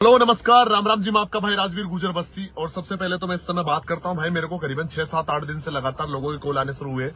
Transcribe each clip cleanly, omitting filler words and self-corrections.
Hello नमस्कार, राम राम जी। मैं आपका भाई राजवीर गुजर बस्सी। और सबसे पहले तो मैं इस समय बात करता हूं भाई, मेरे को करीबन 6-7-8 दिन से लगातार लोगों के कॉल आने शुरू हुए।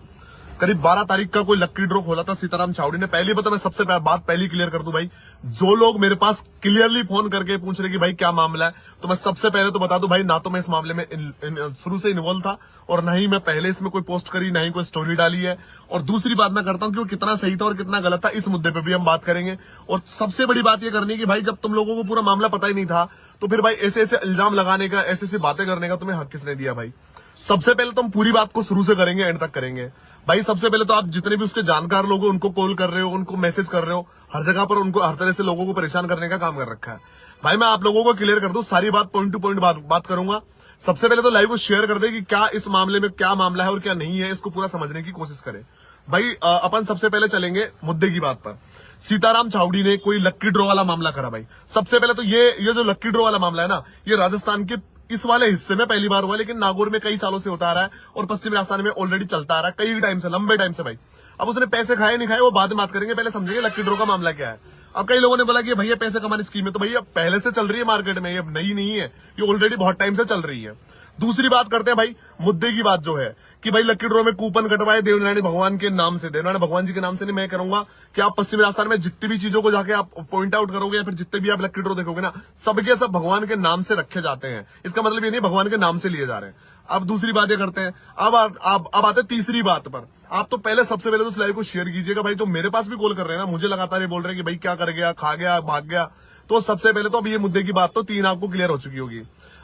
करीब 12 तारीख का कोई लक्की ड्रॉ खोला था सीताराम छावड़ी ने। पहली बात मैं सबसे बात पहली क्लियर कर दूं भाई, जो लोग मेरे पास क्लियरली फोन करके पूछ रहे कि भाई क्या मामला है, तो मैं सबसे पहले तो बता दूं भाई, ना तो मैं इस मामले में शुरू से इन्वॉल्व था और ना ही मैं पहले इसमें कोई पोस्ट करी, ना ही कोई स्टोरी डाली है। और दूसरी बात मैं करता हूं कि वो कितना सही था और कितना गलत था, इस मुद्दे पे भी हम बात करेंगे। और सबसे बड़ी बात ये करनी है कि भाई जब तुम लोगों को पूरा मामला पता ही नहीं था, तो फिर भाई ऐसे ऐसे इल्जाम लगाने का, ऐसे ऐसे बातें करने का तुम्हें हक किसने दिया भाई। सबसे पहले तो हम पूरी बात को शुरू से करेंगे, एंड तक करेंगे भाई। सबसे पहले तो आप जितने भी उसके जानकार लोग हो, उनको कॉल कर रहे हो, उनको मैसेज कर रहे हो, हर जगह पर उनको हर तरह से लोगों को परेशान करने का काम कर रखा है भाई। मैं आप लोगों को क्लियर कर दूं, सारी बात पॉइंट टू पॉइंट बात करूंगा। सबसे पहले तो लाइव को शेयर कर दे कि क्या इस मामले में क्या मामला है और क्या नहीं है, इसको पूरा समझने की कोशिश करें भाई। अपन सबसे पहले चलेंगे मुद्दे की बात पर। सीताराम छावड़ी ने कोई लक्की ड्रॉ वाला मामला करा भाई। सबसे पहले तो ये जो लक्की ड्रॉ वाला मामला है ना, ये राजस्थान के इस वाले हिस्से में पहली बार हुआ, लेकिन नागौर में कई सालों से होता आ रहा है और पश्चिमी राजस्थान में ऑलरेडी चलता आ रहा है कई टाइम से, लंबे टाइम से भाई। अब उसने पैसे खाए नहीं खाए वो बाद में बात करेंगे, पहले समझेंगे लक्की ड्रॉ का मामला क्या है। अब कई लोगों ने बोला कि भैया पैसे कमाने स्कीम है, तो भैया पहले से चल रही है मार्केट में, ये नई नहीं है, ये ऑलरेडी बहुत टाइम से चल रही है। दूसरी बात करते हैं भाई मुद्दे की बात, जो है कि भाई लक्की ड्रॉ में कूपन कटवाए देवनारायण भगवान के नाम से। देवनारायण भगवान जी के नाम से नहीं, मैं करूंगा कि आप पश्चिमी राजस्थान में जितनी भी चीजों को जाके आप पॉइंट आउट करोगे या फिर जितने भी आप लक्की ड्रॉ देखोगे ना, सबके सब भगवान के नाम से रखे जाते हैं। इसका मतलब ये नहीं भगवान के नाम से लिए जा रहे हैं। अब दूसरी बात ये करते हैं, अब आते तीसरी बात पर। आप तो पहले सबसे पहले तो उस लाइव को शेयर कीजिएगा भाई। जो मेरे पास भी कॉल कर रहे हैं ना, मुझे लगातार ये बोल रहे हैं कि भाई क्या कर गया, खा गया, भाग गया। तो सबसे पहले तो अब ये मुद्दे की बात तो 3 आपको क्लियर हो चुकी होगी।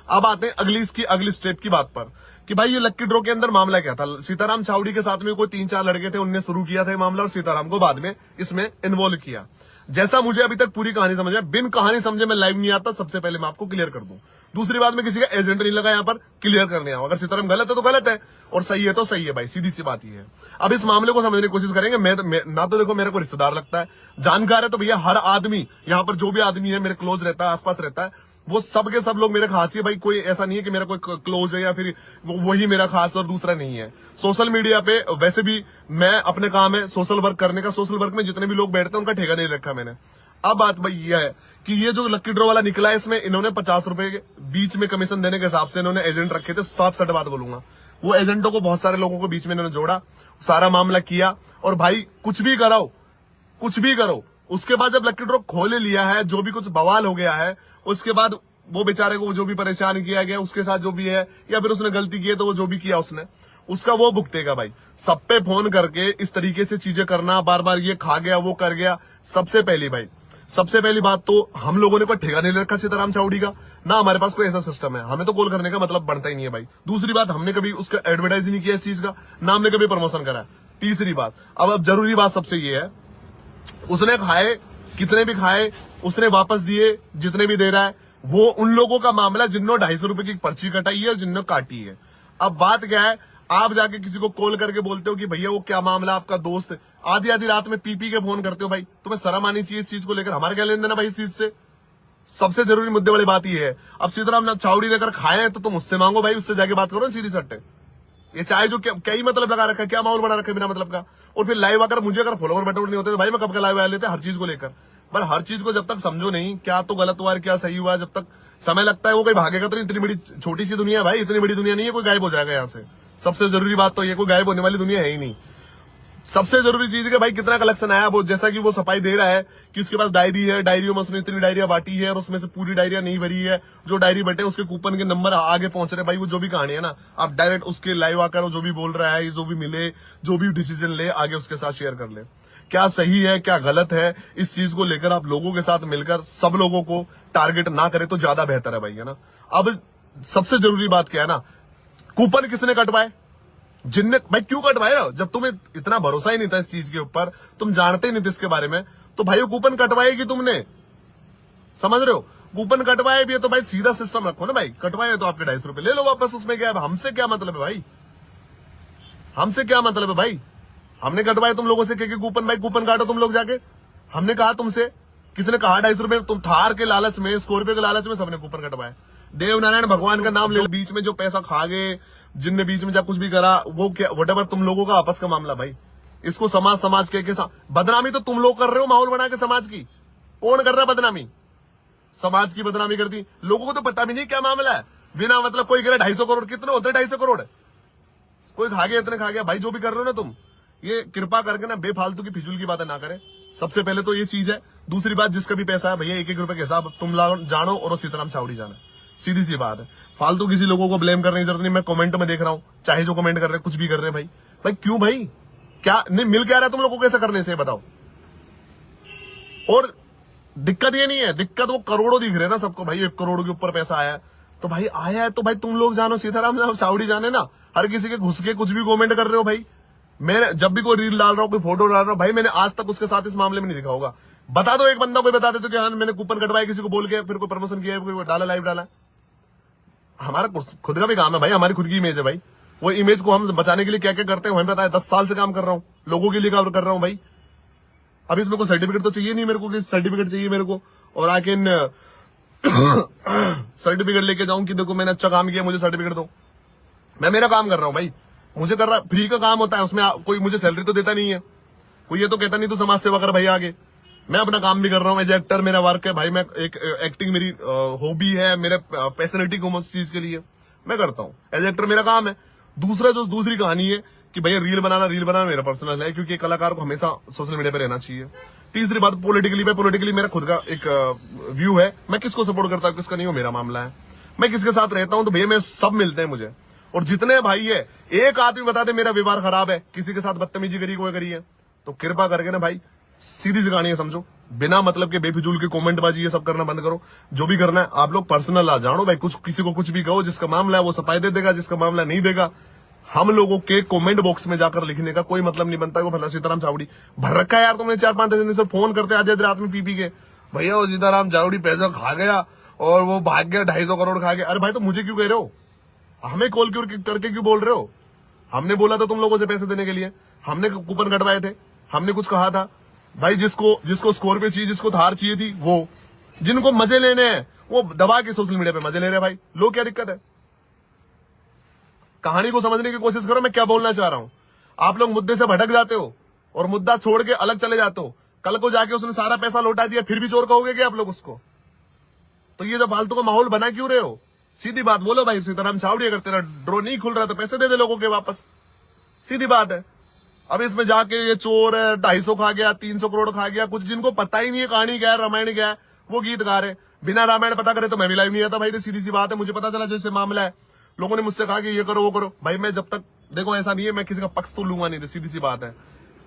अब आते हैं अगली स्टेप की बात पर कि भाई ये लक्की ड्रॉ के अंदर मामला क्या था। सीताराम छावड़ी के साथ में कोई 3-4 लड़के थे, उनने शुरू किया था ये मामला और सीताराम को बाद में इसमें इन्वॉल्व किया। जैसा मुझे अभी तक पूरी कहानी समझ में, बिन कहानी समझे मैं लाइव नहीं आता, सबसे पहले मैं आपको क्लियर कर दूं। दूसरी बात, में किसी का एजेंट नहीं लगा यहाँ पर, क्लियर करने आऊं। अगर सीताराम गलत है तो गलत है और सही है तो सही है भाई, सीधी सी बात ही है। अब इस मामले को समझने की कोशिश करेंगे। ना तो देखो मेरे को रिश्तेदार लगता है, जानकार है, तो भैया हर आदमी यहाँ पर जो भी आदमी है मेरे क्लोज रहता है, आसपास रहता है, वो सब के सब लोग मेरे खास ही भाई। कोई ऐसा नहीं है कि मेरा कोई क्लोज है या फिर वही मेरा खास और दूसरा नहीं है। सोशल मीडिया पे वैसे भी मैं अपने काम है सोशल वर्क करने का, सोशल वर्क में जितने भी लोग बैठते हैं उनका ठेका नहीं रखा मैंने। अब बात भाई ये है कि ये जो लक्की ड्रॉ वाला निकला है, इसमें इन्होंने 50 रुपए के बीच में कमीशन देने के हिसाब से इन्होंने एजेंट रखे थे। साफ सट बात बोलूंगा, वो एजेंटों को बहुत सारे लोगों को बीच में इन्होंने जोड़ा, सारा मामला किया। और भाई कुछ भी करो, उसके बाद जब लक्की ड्रॉ खोले लिया है, जो भी कुछ बवाल हो गया है, उसके बाद वो बेचारे को जो भी परेशान किया गया, उसके साथ जो भी है, या फिर उसने गलती की है तो वो जो भी किया उसने, उसका वो भुगतेगा भाई। सब पे फोन करके इस तरीके से चीजें करना, बार बार ये खा गया वो कर गया। सबसे पहली बात तो हम लोगों ने कोई ठेका नहीं ले रखा सीताराम छावड़ी का, ना हमारे पास कोई ऐसा सिस्टम है, हमें तो कॉल करने का मतलब बनता ही नहीं है भाई। दूसरी बात, हमने कभी उसका एडवर्टाइज नहीं किया इस चीज का, ना हमने कभी प्रमोशन करा। तीसरी बात, अब जरूरी बात सबसे ये है, उसने खाए, कितने भी खाए, उसने वापस दिए, जितने भी दे रहा है, वो उन लोगों का मामला जिन्होंने 250 रुपए की पर्ची कटाई है और जिन्होंने काटी है। अब बात क्या है, आप जाके किसी को कॉल करके बोलते हो कि भैया वो क्या मामला, आपका दोस्त आधी रात में पी के फोन करते हो भाई, तुम्हें शर्म आनी चाहिए इस चीज को लेकर। हमारे क्या लेन देना भाई इस चीज से। सबसे जरूरी मुद्दे वाली बात ये है, अब सीताराम छावड़ी लेकर खाए हैं तो तुम उससे मांगो भाई, उससे जाके बात करो सीधी सट्टे। ये चाहे जो क्या ही मतलब लगा रखा है, क्या माहौल बना रखा है बिना मतलब का। और फिर लाइव आकर मुझे अगर फॉलोवर बटन नहीं होते तो भाई मैं कब का लाइव आ लेते हर चीज को लेकर। पर हर चीज को जब तक समझो नहीं, क्या तो गलत हुआ है क्या सही हुआ है, जब तक समय लगता है वो कोई भागेगा तो नहीं। इतनी बड़ी छोटी सी दुनिया है भाई, इतनी बड़ी दुनिया नहीं है कोई गायब हो जाएगा यहाँ से। सबसे जरूरी बात तो ये, कोई गायब होने वाली दुनिया है ही नहीं। सबसे जरूरी चीज है कि भाई कितना कलेक्शन आया, वो जैसा कि वो सफाई दे रहा है कि उसके पास डायरी है, डायरियों में उसने इतनी डायरिया बांटी है और उसमें से पूरी डायरिया नहीं भरी है। जो डायरी बटे उसके कूपन के नंबर आगे पहुंच रहे भाई। वो जो भी कहानी है ना, आप डायरेक्ट उसके लाइव आकर जो भी बोल रहा है, जो भी मिले, जो भी डिसीजन ले, आगे उसके साथ शेयर कर ले। क्या सही है क्या गलत है, इस चीज को लेकर आप लोगों के साथ मिलकर सब लोगों को टारगेट ना करे तो ज्यादा बेहतर है भाई, है ना। अब सबसे जरूरी बात क्या है ना, कूपन किसने कटवाए, जिनने भाई क्यों कटवाए ना, जब तुम्हें इतना भरोसा ही नहीं था इस चीज के ऊपर, तुम जानते ही नहीं थे इसके बारे में, तो भाई वो कूपन कटवाए कि तुमने, समझ रहे हो। कूपन कटवाए भी है तो भाई सीधा सिस्टम रखो ना भाई, कटवाए तो आपके 250 रुपए ले लो वापस, उसमें क्या है, हमसे क्या मतलब है भाई, हमसे क्या मतलब है भाई। हमने कटवाए तुम लोगों से के कूपन, भाई कूपन काटो तुम लोग जाके। हमने कहा तुमसे, किसने कहा 250 रुपए, तुम थार के लालच में, स्कॉर्पियो के लालच में सबने कूपन कटवाए। देवनारायण भगवान का नाम ले, बीच में जो पैसा खा गए, जिनने बीच में जब कुछ भी करा, वो क्या व्हाटएवर, तुम लोगों का आपस का मामला भाई। इसको समाज के साथ बदनामी तो तुम लोग कर रहे हो, माहौल बना के समाज की। कौन कर रहा है बदनामी, समाज की बदनामी कर दी। लोगों को तो पता भी नहीं क्या मामला है, बिना मतलब कोई कह रहा 250 करोड़, कितने होते हैं 250 करोड़? कोई खा गया, इतने खा गया भाई। जो भी कर रहे हो ना तुम, ये कृपा करके ना बेफालतू की फिजूल की बातें ना करें। सबसे पहले तो ये चीज है। दूसरी बात, जिसका भी पैसा है भैया, 1-1 रुपए के हिसाब तुम जानो और सीताराम चावड़ी जाना, सीधी सी बात है। फालतू किसी लोगों को ब्लेम करने की जरूरत नहीं। मैं कमेंट में देख रहा हूं, चाहे जो कमेंट कर रहे हैं, कुछ भी कर रहे हैं भाई। भाई क्यों भाई, क्या नहीं मिल क्या रहा है तुम लोगों को कैसे करने से, बताओ। और दिक्कत ये नहीं है, दिक्कत वो करोड़ों दिख रहे हैं ना सबको भाई। 1 करोड़ के ऊपर पैसा आया है, तो भाई आया है तो भाई तुम लोग जानो, सीताराम चावड़ी जाने ना। हर किसी के घुस के कुछ भी कमेंट कर रहे हो भाई। मैं जब भी कोई रील डाल रहा हूँ, कोई फोटो डाल रहा हूँ भाई, मैंने आज तक उसके साथ इस मामले में नहीं दिखा होगा। बता दो एक बंदा, कोई बता दे तो कि हाँ मैंने कूपन कटवाया किसी को बोल के, फिर कोई प्रमोशन किया, फिर डाला, लाइव डाला। हमारा खुद का भी काम है भाई, हमारी खुद की इमेज है भाई। वो इमेज को हम बचाने के लिए क्या क्या करते हैं हमें पता है। 10 साल से काम कर रहा हूँ, लोगों के लिए काम कर रहा हूँ भाई। अब इसमें कोई सर्टिफिकेट तो चाहिए नहीं मेरे को कि सर्टिफिकेट चाहिए मेरे को, और आके सर्टिफिकेट लेके जाऊं कि देखो मैंने अच्छा काम किया, मुझे सर्टिफिकेट दो। मैं मेरा काम कर रहा हूं भाई, मुझे कर रहा, फ्री का काम होता है, उसमें कोई मुझे सैलरी तो देता नहीं है। कोई ये तो कहता नहीं तू समाज सेवा कर भाई आगे। मैं अपना काम भी कर रहा हूँ एज एक्टर, मेरा वर्क है भाई। मैं एक एक्टिंग मेरी हॉबी है, मेरे पैशनेटी को उस चीज के लिए मैं करता हूँ। एज एक्टर मेरा काम है। दूसरी कहानी है कि भैया रील बनाना मेरा पर्सनल है, क्योंकि कलाकार को हमेशा सोशल मीडिया पे रहना चाहिए। तीसरी बात, पॉलिटिकली मेरा खुद का एक व्यू है। मैं किसको सपोर्ट करता हूँ, किसका नहीं, हो मेरा मामला है। मैं किसके साथ रहता हूँ तो भैया मैं सब मिलते हैं मुझे। और जितने भाई है, एक आदमी बता दे मेरा व्यवहार खराब है, किसी के साथ बदतमीजी करी, कोई करी है, तो कृपा करके ना भाई सीधी सी कहानी है समझो। बिना मतलब के बेफिजूल के कमेंटबाजी ये सब करना बंद करो। जो भी करना है आप लोग पर्सनल आ जानो भाई। कुछ किसी को कुछ भी कहो, जिसका मामला है वो सफाई दे देगा, जिसका मामला नहीं देगा। हम लोगों के कमेंट बॉक्स में जाकर लिखने का कोई मतलब नहीं बनता। वो भला सीताराम चावड़ी भर रखा है यार तुमने 4-5 दिन से, फोन करते आज रात में पी के, भैया वो सीताराम चावड़ी पैसा खा गया और वो भाग गया, 250 करोड़ खा गया। अरे भाई तो मुझे क्यों कह रहे हो, हमें कॉल करके क्यों बोल रहे हो? हमने बोला था तुम लोगों से पैसे देने के लिए, हमने कूपन कटवाए थे, हमने कुछ कहा था भाई। जिसको स्कॉर्पियो चाहिए, जिसको थार चाहिए थी, वो जिनको मजे लेने हैं वो दबा के सोशल मीडिया पे मजे ले रहे हैं भाई। लोग क्या दिक्कत है, कहानी को समझने की कोशिश करो मैं क्या बोलना चाह रहा हूं। आप लोग मुद्दे से भटक जाते हो और मुद्दा छोड़ के अलग चले जाते हो। कल को जाके उसने सारा पैसा लौटा दिया, फिर भी चोर कहोगे क्या आप लोग उसको? तो ये जो फालतू का माहौल बना क्यों रहे हो? सीधी बात बोलो भाई, सीताराम चावड़ी अगर तेरा ड्रो नहीं खुल रहा तो पैसे दे दे लोगों के वापस, सीधी बात है। अब इसमें जाके ये चोर है, 250 खा गया, 300 करोड़ खा गया, कुछ जिनको पता ही नहीं है कहानी क्या है, रामायण क्या है, वो गीत गा रहे। बिना रामायण पता करे तो मैं भी लाइव नहीं आता भाई। तो सीधी सी बात है, मुझे पता चला जैसे मामला है, लोगों ने मुझसे कहा कि ये करो वो करो भाई। मैं जब तक देखो ऐसा नहीं है, मैं किसी का पक्ष तो लूंगा नहीं, सीधी सी बात है।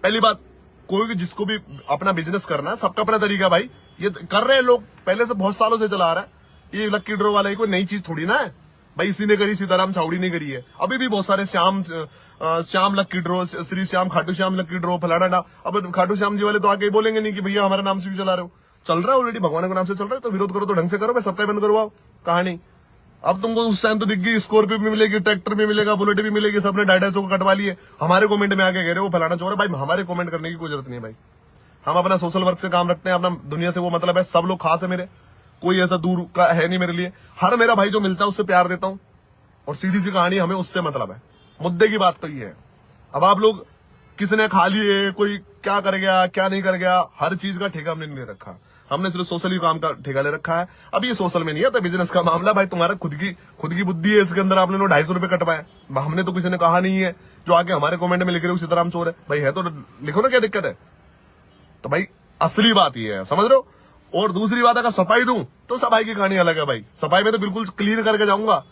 पहली बात, कोई भी जिसको भी अपना बिजनेस करना है, सबका अपना तरीका भाई। ये कर रहे हैं लोग, पहले से बहुत सालों से चला आ रहा है। ये लक्की ड्रॉ वाला कोई नई चीज थोड़ी ना है भाई, इसी ने करी, सीताराम चावड़ी ने करी है। अभी भी बहुत सारे श्याम लक्की ड्रॉ, श्री श्याम, खाटू श्याम लक्की ड्रॉ, फलाना। अब खाटू श्याम जी वाले तो आके बोलेंगे नहीं कि भैया हमारे नाम से भी चला रहे हो। चल रहा है ऑलरेडी, भगवान के नाम से चल रहा है, तो विरोध करो तो ढंग से करो भाई, सबका बंद करवाओ कहानी। अब तुमको उस टाइम तो दिख गई, स्कॉर्पियो भी मिलेगी, ट्रैक्टर भी मिलेगा, बुलेट भी मिलेगी, सबने 250 को कटवा लिए। हमारे कमेंट में आके कह रहे हो फलाना चोर है भाई। हमारे कमेंट करने की कोई जरूरत नहीं है भाई। हम अपना सोशल वर्क से काम रखते हैं, अपना दुनिया से वो मतलब है। सब लोग खास है मेरे, कोई ऐसा दूर का है नहीं मेरे लिए। हर मेरा भाई जो मिलता है उससे प्यार देता हूं, और सीधी सी कहानी हमें उससे मतलब है। मुद्दे की बात तो ये है। अब आप लोग किसने खा लिए, कोई क्या कर गया, क्या नहीं कर गया, हर चीज का ठेका हमने नहीं ले रखा। हमने सिर्फ सोशल ही काम का ठेका ले रखा है। अब ये सोशल में नहीं है तो बिजनेस का मामला भाई, तुम्हारा खुद की बुद्धि है इसके अंदर। आपने 250 रुपए कटवाए, हमने तो किसी ने कहा नहीं है। जो आके हमारे कमेंट में लिख रहे हो सीताराम चोर है भाई, है तो लिखो ना, क्या दिक्कत है? तो भाई असली बात ये है, समझ रहे हो? और दूसरी बात, अगर सफाई दूं तो सफाई की कहानी अलग है भाई। सफाई में तो बिल्कुल क्लीन करके जाऊंगा,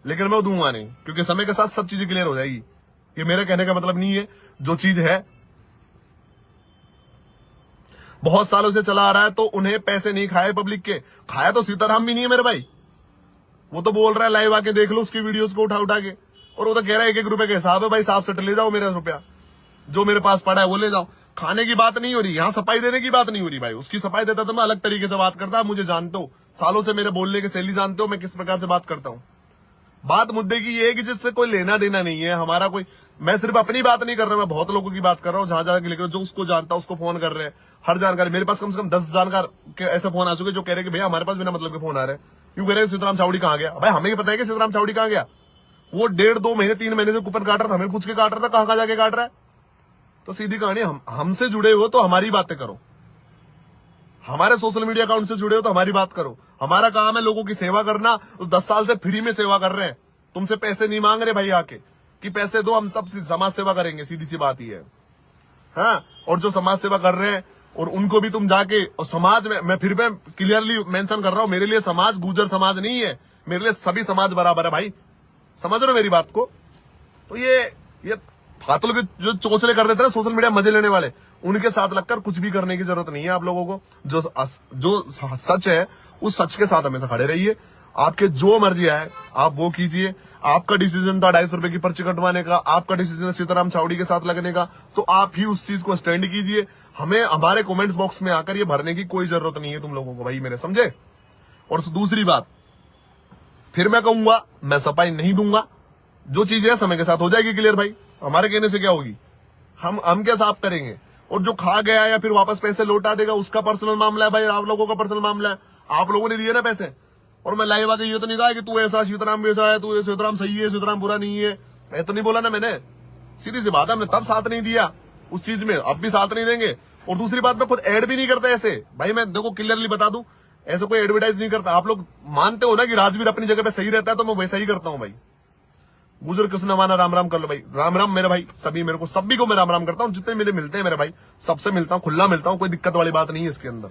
लेकिन मैं दूंगा नहीं, क्योंकि समय के साथ सब चीजें क्लियर हो जाएगी। ये मेरे कहने का मतलब नहीं है, जो चीज है बहुत सालों से चला आ रहा है तो उन्हें पैसे नहीं खाए पब्लिक के। खाया तो सीताराम भी नहीं है मेरे भाई। वो तो बोल रहा है लाइव आके देख लो उसकी वीडियोस को उठा के, और वो तो कह रहा है 1-1 रुपए के हिसाब है भाई, साफ से ले जाओ मेरा रुपया, जो मेरे पास पड़ा है वो ले जाओ। खाने की बात नहीं हो रही यहाँ, सफाई देने की बात नहीं हो रही भाई। उसकी सफाई देता तो मैं अलग तरीके से बात करता, मुझे जानते हो, सालों से मेरे बोलने की शैली जानते हो, मैं किस प्रकार से बात करता हूँ। बात मुद्दे की ये है कि जिससे कोई लेना देना नहीं है हमारा कोई। मैं सिर्फ अपनी बात नहीं कर रहा, मैं बहुत लोगों की बात कर रहा हूँ, जहां जहां लिख रहे हो, जो उसको जानता है उसको फोन कर रहे हैं। हर जानकारी मेरे पास कम से कम 10 जानकार के ऐसे फोन आ चुके जो कह रहे हैं कि भैया हमारे पास बिना मतलब के फोन आ रहे हैं, क्यों कह रहे हैं सीताराम चावड़ी कहाँ गया। भाई हमें पता है कि सीताराम चावड़ी कहाँ गया। वो 1.5-2 महीने 3 महीने से कूपन काट रहा था, हमें पूछ के काट रहा था कहाँ जाके काट रहा है। तो सीधी कहानी, हमसे जुड़े हो तो हमारी बातें करो, हमारे सोशल मीडिया अकाउंट से जुड़े हो तो हमारी बात करो। हमारा काम है लोगों की सेवा करना, तो 10 साल से फ्री में सेवा कर रहे हैं। तुमसे पैसे नहीं मांग रहे भाई आके कि पैसे दो, हम तब समाज सेवा करेंगे, सीधी सी बात ही है। हाँ, और जो समाज सेवा कर रहे हैं और उनको भी तुम जाके, और समाज में मैं फिर मैं क्लियरली मेंशन कर रहा हूं, मेरे लिए समाज गुर्जर समाज नहीं है, मेरे लिए सभी समाज बराबर है भाई। समझ रहे हो मेरी बात को? तो ये फातुल के जो चोचले कर देते हैं सोशल मीडिया मजे लेने वाले, उनके साथ लगकर कुछ भी करने की जरूरत नहीं है आप लोगों को। जो सच है उस सच के साथ हमेशा खड़े रहिए। आपके जो मर्जी आए आप वो कीजिए। आपका डिसीजन था 250 रुपए की पर्ची कटवाने का, आपका डिसीजन है सीताराम चावड़ी के साथ लगने का, तो आप ही उस चीज को स्टैंड कीजिए। हमें हमारे कमेंट्स बॉक्स में आकर ये भरने की कोई जरूरत नहीं है तुम लोगों को भाई, मेरे समझे। और दूसरी बात, फिर मैं कहूंगा मैं सफाई नहीं दूंगा। जो चीज है समय के साथ हो जाएगी क्लियर भाई, हमारे कहने से क्या होगी। हम क्या साफ करेंगे, और जो खा गया या फिर वापस पैसे लौटा देगा उसका पर्सनल मामला है भाई, आप लोगों का पर्सनल मामला है। आप लोगों ने दिए ना पैसे, और मैं लाइव आके ये तो नहीं कहा कि तू ऐसा सीताराम वैसा है, तू सीताराम सही है सीताराम बुरा नहीं है, मैं तो नहीं बोला ना मैंने। सीधी सी बात है, हमने तब साथ नहीं दिया उस चीज में, अब भी साथ नहीं देंगे। और दूसरी बात, मैं खुद ऐड भी नहीं करता ऐसे भाई, मैं देखो क्लियरली बता दूं, ऐसे कोई एडवर्टाइज नहीं करता। आप लोग मानते हो ना कि राजवीर अपनी जगह पे सही रहता है, तो मैं वैसा ही करता हूं भाई। गुजर कृष्ण माना राम राम कर लो भाई, राम राम मेरे भाई, सभी को मैं राम राम करता हूं। जितने मेरे मिलते हैं मेरे भाई, सबसे मिलता हूं, खुला मिलता हूं, कोई दिक्कत वाली बात नहीं है इसके अंदर।